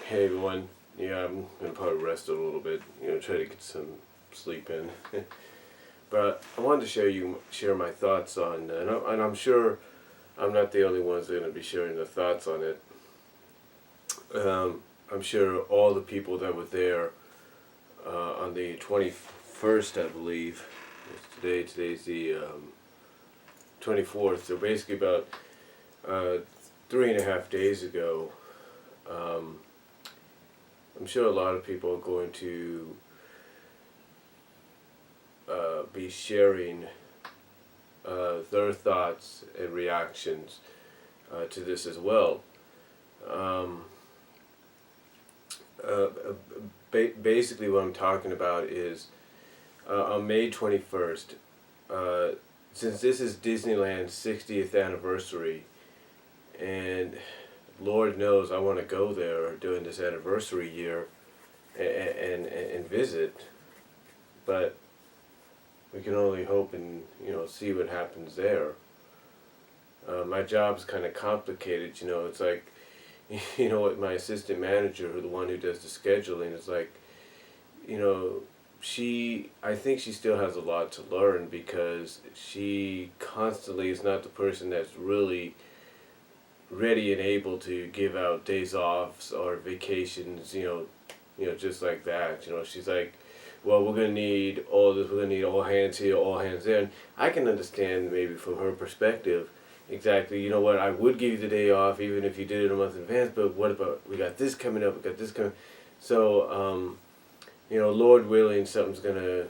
Hey everyone. Yeah, I'm gonna probably rest a little bit. Try to get some sleep in. But I wanted to share my thoughts on, and I'm sure I'm not the only ones that are gonna be sharing their thoughts on it. I'm sure all the people that were there on the 21st, I believe. Today's the 24th. So basically about 3.5 days ago. I'm sure a lot of people are going to be sharing their thoughts and reactions to this as well. Um, Basically, what I'm talking about is on May 21st, since this is Disneyland's 60th anniversary, and Lord knows I want to go there during this anniversary year and visit, but we can only hope and see what happens there. My job's kind of complicated, it's like, what my assistant manager, the one who does the scheduling, is like, I think she still has a lot to learn because she constantly is not the person that's really ready and able to give out days off or vacations, just like that. She's like, well, we're gonna need all this, we're gonna need all hands here, all hands there. And I can understand maybe from her perspective, exactly, what, I would give you the day off even if you did it a month in advance, but what about, we got this coming up, we got this coming. So, Lord willing, something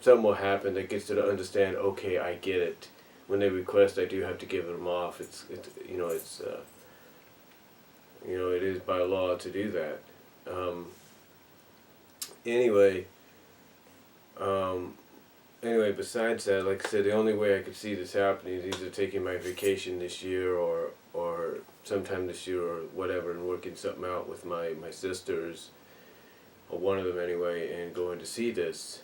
will happen that gets her to understand, okay, I get it. When they request, I do have to give them off. It is by law to do that. Anyway, besides that, like I said, the only way I could see this happening is either taking my vacation this year or sometime this year or whatever, and working something out with my sisters, or one of them anyway, and going to see this,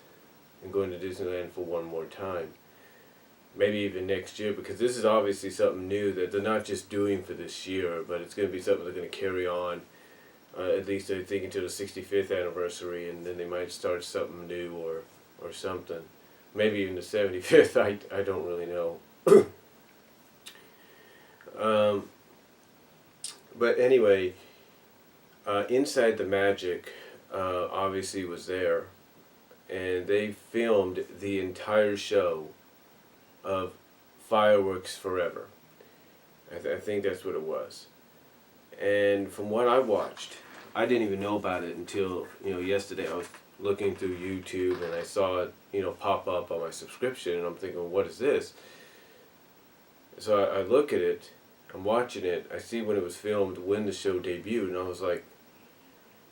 and going to Disneyland for one more time. Maybe even next year, because this is obviously something new that they're not just doing for this year, but it's going to be something they're going to carry on, at least I think until the 65th anniversary, and then they might start something new or something. Maybe even the 75th, I don't really know. But anyway, Inside the Magic obviously was there, and they filmed the entire show of Fireworks Forever. I think that's what it was. And from what I watched, I didn't even know about it until yesterday. I was looking through YouTube and I saw it pop up on my subscription, and I'm thinking, what is this? So I look at it, I'm watching it, I see when it was filmed, when the show debuted, and I was like,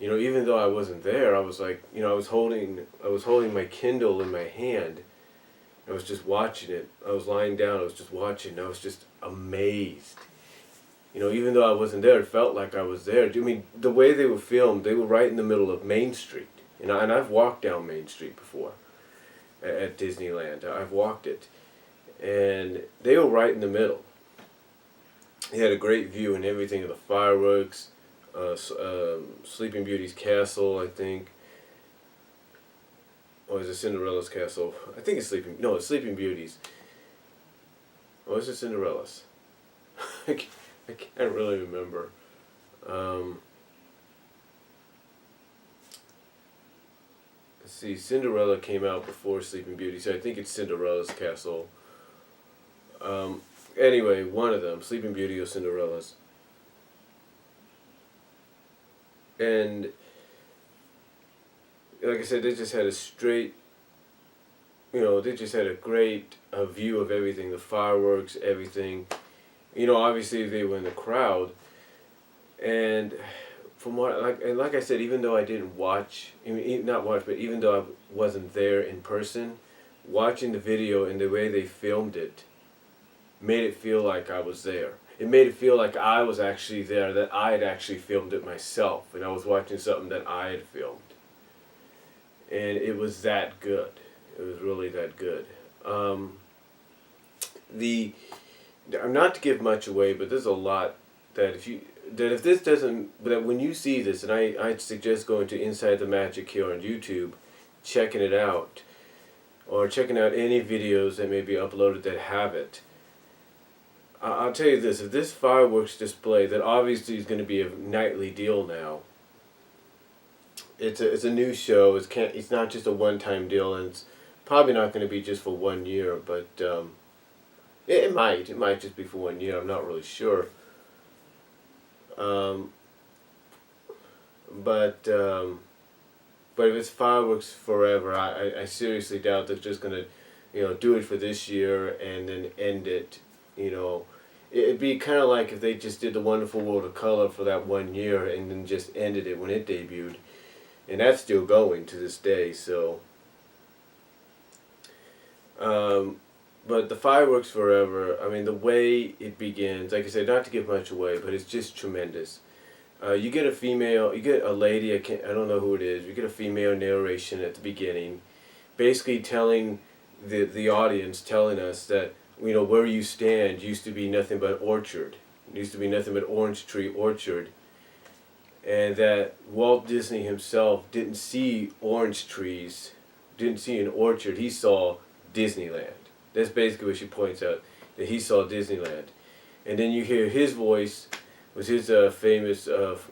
even though I wasn't there, I was like, I was holding my Kindle in my hand. I was just watching it. I was lying down, I was just watching, I was just amazed. Even though I wasn't there, it felt like I was there. I mean, the way they were filmed, they were right in the middle of Main Street. And I've walked down Main Street before at Disneyland. I've walked it. And they were right in the middle. They had a great view and everything of the fireworks, Sleeping Beauty's castle, I think. Or is it Cinderella's castle? I think it's it's Sleeping Beauty's. Or is it Cinderella's? I can't really remember. Let's see, Cinderella came out before Sleeping Beauty, so I think it's Cinderella's castle. Anyway, one of them, Sleeping Beauty or Cinderella's. And like I said, they just had a straight, they just had a great view of everything, the fireworks, everything. Obviously they were in the crowd, and from what, like I said, even though I didn't watch, not watch, but even though I wasn't there in person, watching the video and the way they filmed it made it feel like I was there. It made it feel like I was actually there, that I had actually filmed it myself, and I was watching something that I had filmed. And it was that good. It was really that good. I'm not to give much away, but there's a lot that if this doesn't, that when you see this, and I suggest going to Inside the Magic here on YouTube, checking it out, or checking out any videos that may be uploaded that have it. I'll tell you this: if this fireworks display, that obviously is going to be a nightly deal now. It's a new show. It's not just a one-time deal, and it's probably not going to be just for 1 year. But it might just be for 1 year. I'm not really sure. Um, but if it's fireworks forever, I seriously doubt they're just gonna, do it for this year and then end it. It'd be kind of like if they just did the Wonderful World of Color for that 1 year and then just ended it when it debuted, and that's still going to this day. So, but the fireworks forever. I mean, the way it begins, like I said, not to give much away, but it's just tremendous. You get a lady, I don't know who it is, you get a female narration at the beginning, basically telling the audience, telling us that, where you stand used to be nothing but orchard. It used to be nothing but orange tree orchard. And that Walt Disney himself didn't see orange trees, didn't see an orchard, he saw Disneyland. That's basically what she points out, that he saw Disneyland. And then you hear his voice, was his famous with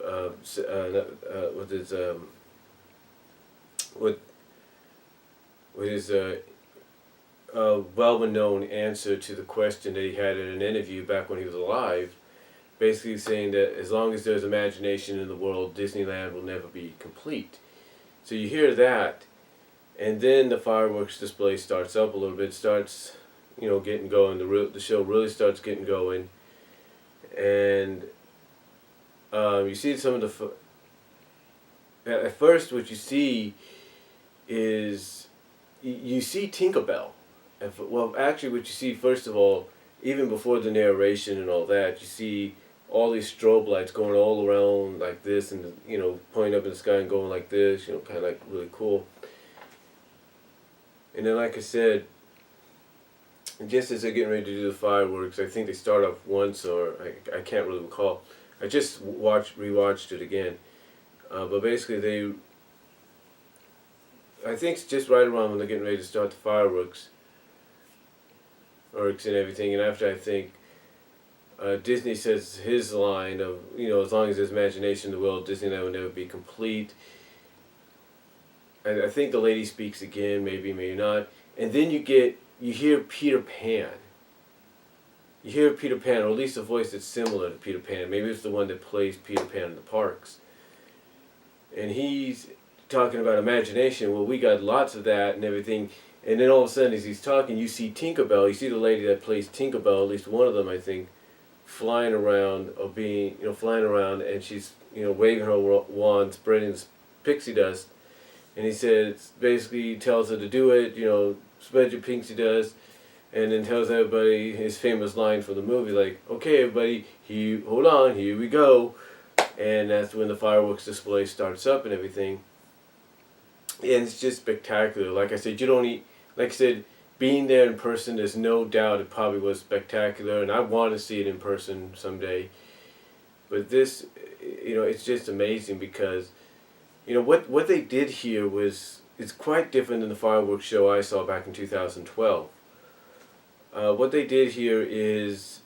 his well-known answer to the question that he had in an interview back when he was alive, basically saying that as long as there's imagination in the world, Disneyland will never be complete. So you hear that, and then the fireworks display starts up a little bit, starts, getting going. The show really starts getting going, and you see some of at first what you see is you see Tinkerbell. Well, actually, what you see first of all, even before the narration and all that, you see all these strobe lights going all around like this, and pointing up in the sky and going like this, kind of like really cool. And then, like I said, just as they're getting ready to do the fireworks, I think they start off once, or I can't really recall. I just rewatched it again, but basically I think it's just right around when they're getting ready to start the fireworks and everything, and after I think Disney says his line of, as long as there's imagination in the world, Disneyland will never be complete. And I think the lady speaks again, maybe not, and then you hear Peter Pan. You hear Peter Pan, or at least a voice that's similar to Peter Pan. Maybe it's the one that plays Peter Pan in the parks. And he's talking about imagination. Well, we got lots of that and everything. And then all of a sudden, as he's talking, you see Tinkerbell. You see the lady that plays Tinkerbell, at least one of them, I think, flying around, and she's, waving her wand, spreading this pixie dust. And he says, basically tells her to do it, spread your pixie dust. And then tells everybody his famous line from the movie, like, okay, everybody, hold on, here we go. And that's when the fireworks display starts up and everything. And it's just spectacular. Like I said, being there in person, there's no doubt it probably was spectacular, and I want to see it in person someday. But this, it's just amazing because, what they did here it's quite different than the fireworks show I saw back in 2012. What they did here is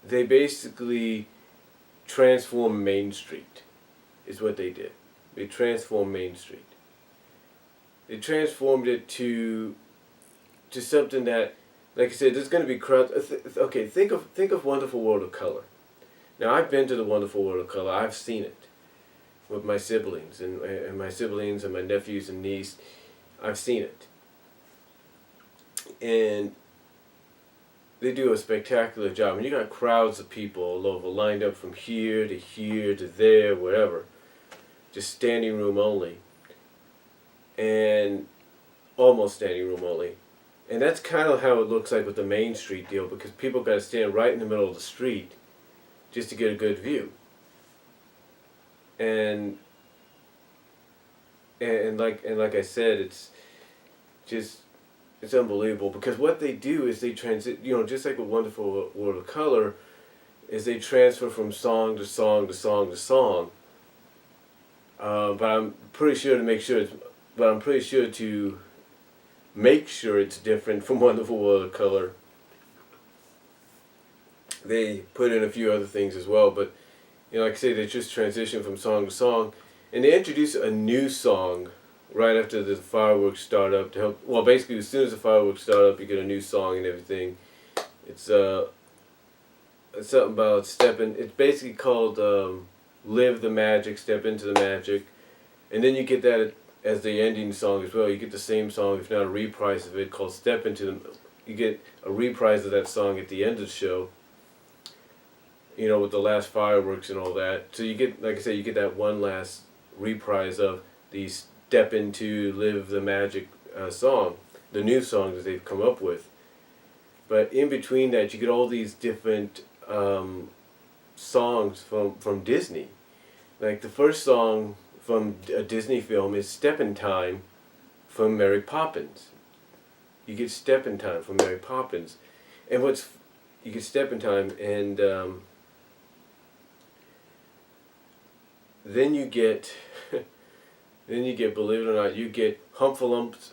they basically transformed Main Street, is what they did. They transformed Main Street. They transformed it to something that, like I said, there's going to be crowds. Okay, think of Wonderful World of Color. Now, I've been to the Wonderful World of Color. I've seen it with my siblings and my nephews and niece. I've seen it. And they do a spectacular job. And you got crowds of people all over, lined up from here to there, wherever. Just standing room only. And almost standing room only. And that's kind of how it looks like with the Main Street deal, because people got to stand right in the middle of the street just to get a good view. And like I said, it's unbelievable, because what they do is they just like with Wonderful World of Color, as they transfer from song to song to song to song. But I'm pretty sure to make sure it's, but I'm pretty sure to make sure it's different from Wonderful World of Color. They put in a few other things as well, but like I say, they just transition from song to song, and they introduce a new song right after the fireworks start up to help. Well, basically, as soon as the fireworks start up, you get a new song and everything. It's something about stepping. It's basically called "Live the Magic," "Step into the Magic," and then you get that as the ending song as well. You get the same song, if not a reprise of it, called "Step into the." You get a reprise of that song at the end of the show. With the last fireworks and all that. So you get, like I said, you get that one last reprise of the "Step into Live the Magic" song, the new song that they've come up with. But in between that, you get all these different songs from Disney. Like the first song from a Disney film is "Steppin' Time" from Mary Poppins. You get "Steppin' Time" from Mary Poppins. And you get "Steppin' Time" and then you get, believe it or not, you get "Humphalumps"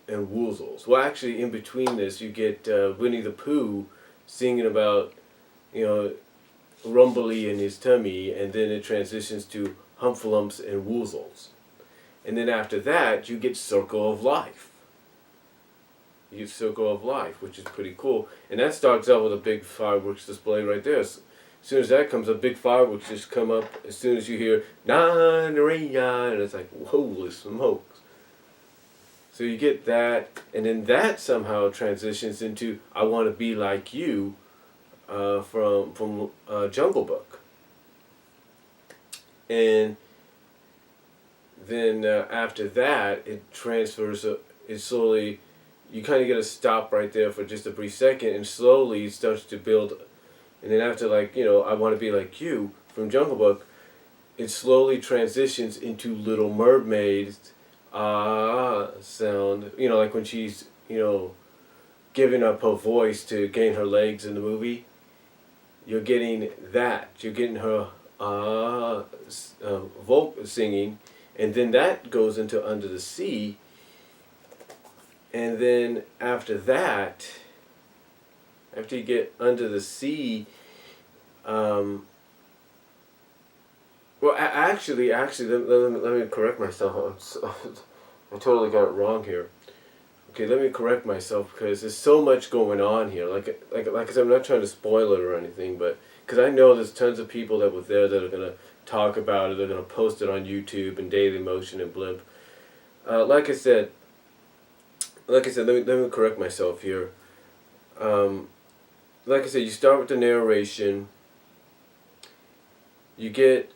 and "Woozles." Well, actually, in between this, you get Winnie the Pooh singing about, Rumbly in his tummy, and then it transitions to "Humphalumps" and "Woozles." And then after that, you get "Circle of Life." You get "Circle of Life," which is pretty cool. And that starts out with a big fireworks display right there. So, as soon as that comes up, big fireworks just come up as soon as you hear "na na re ya," and it's like, holy smokes. So you get that, and then that somehow transitions into "I Want to Be Like You" from Jungle Book. And then after that, it transfers, it slowly, you kind of get a stop right there for just a brief second, and slowly it starts to build. And then after, "I Want to Be Like You" from Jungle Book, it slowly transitions into Little Mermaid's sound. Like when she's, giving up her voice to gain her legs in the movie. You're getting that. You're getting her vocal singing. And then that goes into Under the Sea. And then after that, after you get Under the Sea, actually, let me correct myself. I totally got it wrong here. Okay, let me correct myself because there's so much going on here. Like I said, I'm not trying to spoil it or anything, but because I know there's tons of people that were there that are gonna talk about it. They're gonna post it on YouTube and Daily Motion and Blimp. Like I said, let me correct myself here. Like I said, you start with the narration. You get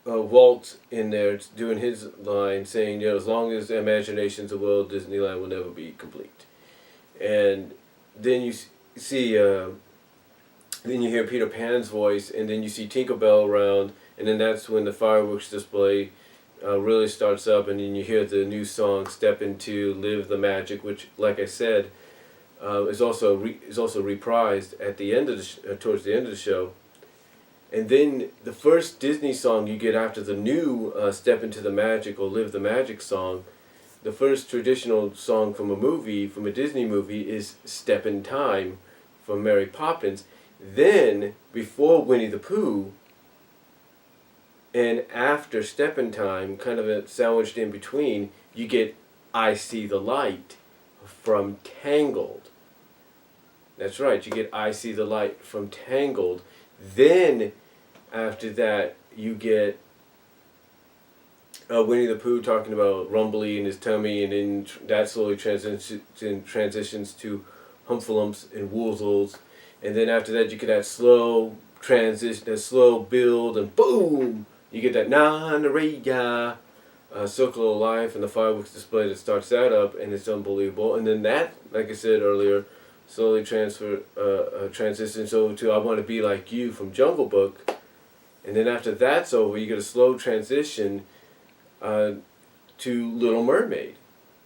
Walt in there doing his line saying, as long as the imagination's a world, Disneyland will never be complete. And then you see, then you hear Peter Pan's voice, and then you see Tinkerbell around, and then that's when the fireworks display really starts up, and then you hear the new song "Step Into Live the Magic," which, like I said, is also reprised at the end of towards the end of the show. And then the first Disney song you get after the new "Step Into the Magic" or "Live the Magic" song, the first traditional song from a Disney movie, is "Step in Time" from Mary Poppins. Then, before Winnie the Pooh, and after "Step in Time," kind of sandwiched in between, you get "I See the Light" from Tangled. That's right, you get "I See the Light" from Tangled. Then, after that, you get Winnie the Pooh talking about Rumbly in his tummy, and then that slowly transitions to Humphalumps and Woozles. And then after that, you get that slow transition, that slow build, and boom! You get that na-na-re-ya, Circle of Life, and the fireworks display that starts that up, and it's unbelievable. And then that, like I said earlier, slowly transitions over to "I Want to Be Like You" from Jungle Book. And then after that's over, you get a slow transition to Little Mermaid.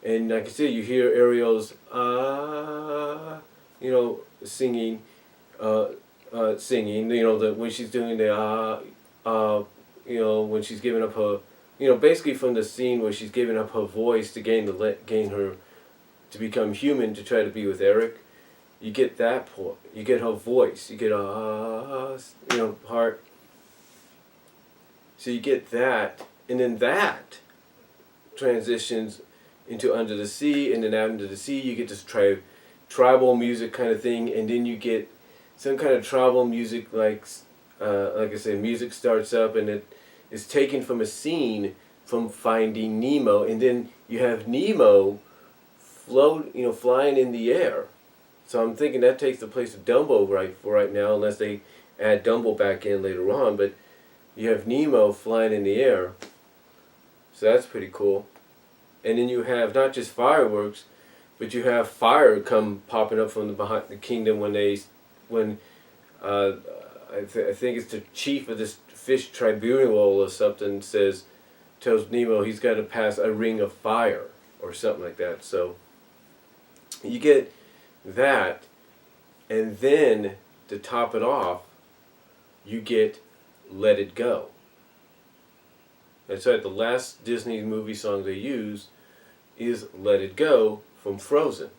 And like I said, you hear Ariel's singing singing. You know, when she's doing the when she's giving up her, basically from the scene where she's giving up her voice to gain her to become human to try to be with Eric. You get that part. You get her voice. You get heart. So you get that, and then that transitions into Under the Sea, and then Under the Sea you get this tribal music kind of thing, and then you get some kind of tribal music like I said, music starts up, and it is taken from a scene from Finding Nemo, and then you have Nemo flying in the air. So I'm thinking that takes the place of Dumbo right now, unless they add Dumbo back in later on. But you have Nemo flying in the air, so that's pretty cool. And then you have not just fireworks, but you have fire come popping up from behind the kingdom when I think it's the chief of this fish tribunal or something tells Nemo he's got to pass a ring of fire or something like that. So you get that, and then to top it off, you get Let It Go. That's right, the last Disney movie song they use is Let It Go from Frozen.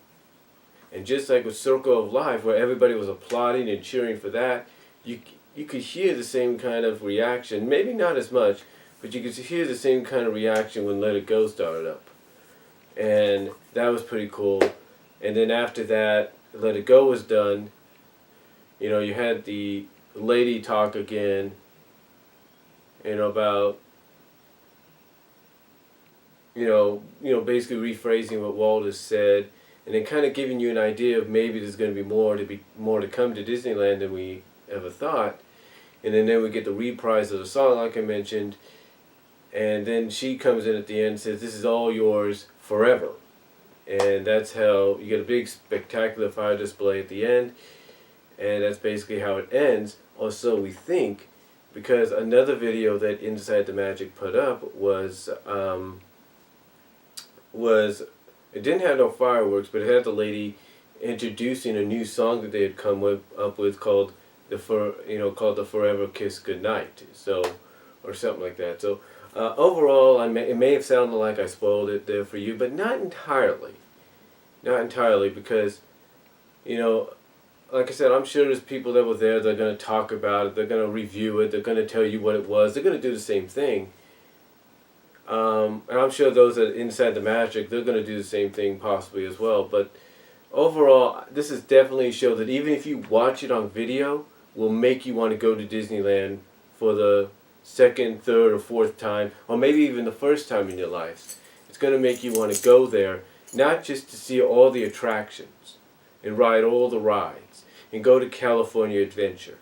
And just like with Circle of Life, where everybody was applauding and cheering for that, you could hear the same kind of reaction, maybe not as much, but you could hear the same kind of reaction when Let It Go started up. And that was pretty cool. And then after that, Let It Go was done. You had the lady talk again, about, basically rephrasing what Walt has said, and then kind of giving you an idea of maybe there's going to be more to come to Disneyland than we ever thought. And then we get the reprise of the song, like I mentioned, and then she comes in at the end and says, "This is all yours forever." And that's how you get a big spectacular fire display at the end, and that's basically how it ends. Also, we think, because another video that Inside the Magic put up was it didn't have no fireworks, but it had the lady introducing a new song that they had up with called the Forever Kiss Goodnight, or something like that. So overall, it may have sounded like I spoiled it there for you, but not entirely. Not entirely, because, like I said, I'm sure there's people that were there that are going to talk about it, they're going to review it, they're going to tell you what it was, they're going to do the same thing. And I'm sure those that are Inside the Magic, they're going to do the same thing possibly as well. But overall, this is definitely a show that even if you watch it on video, will make you want to go to Disneyland for the second, third, or fourth time, or maybe even the first time in your life. It's going to make you want to go there, not just to see all the attractions and ride all the rides and go to California Adventure,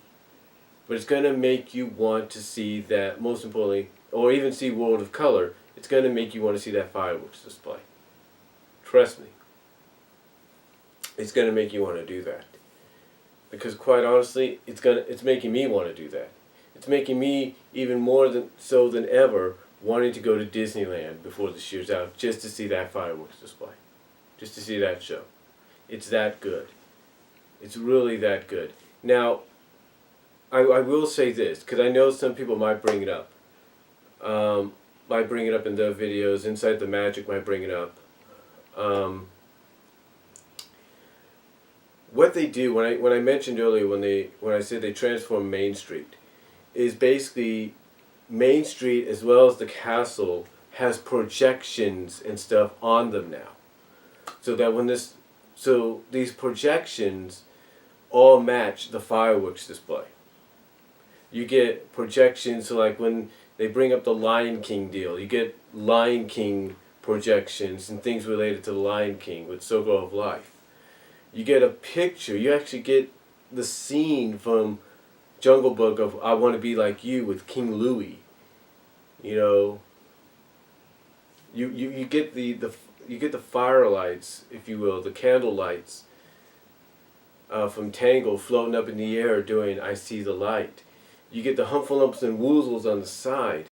but it's going to make you want to see that, most importantly, or even see World of Color. It's going to make you want to see that fireworks display. Trust me. It's going to make you want to do that. Because quite honestly, it's making me want to do that. It's making me even more than ever wanting to go to Disneyland before this year's out, just to see that fireworks display. Just to see that show. It's that good. It's really that good. Now, I will say this, because I know some people might bring it up. Might bring it up in their videos. Inside the Magic might bring it up. What they do, when I mentioned earlier, when I said they transform Main Street, is basically Main Street as well as the castle has projections and stuff on them now, so that these projections all match the fireworks display. You get projections, so like when they bring up the Lion King deal, you get Lion King projections and things related to the Lion King with Circle of Life. You get a picture, you actually get the scene from Jungle Book of I Want to Be Like You with King Louie. You get the firelights, if you will, the candle lights from Tangle floating up in the air doing I See the Light. You get the Humphalumps and Woozles on the side.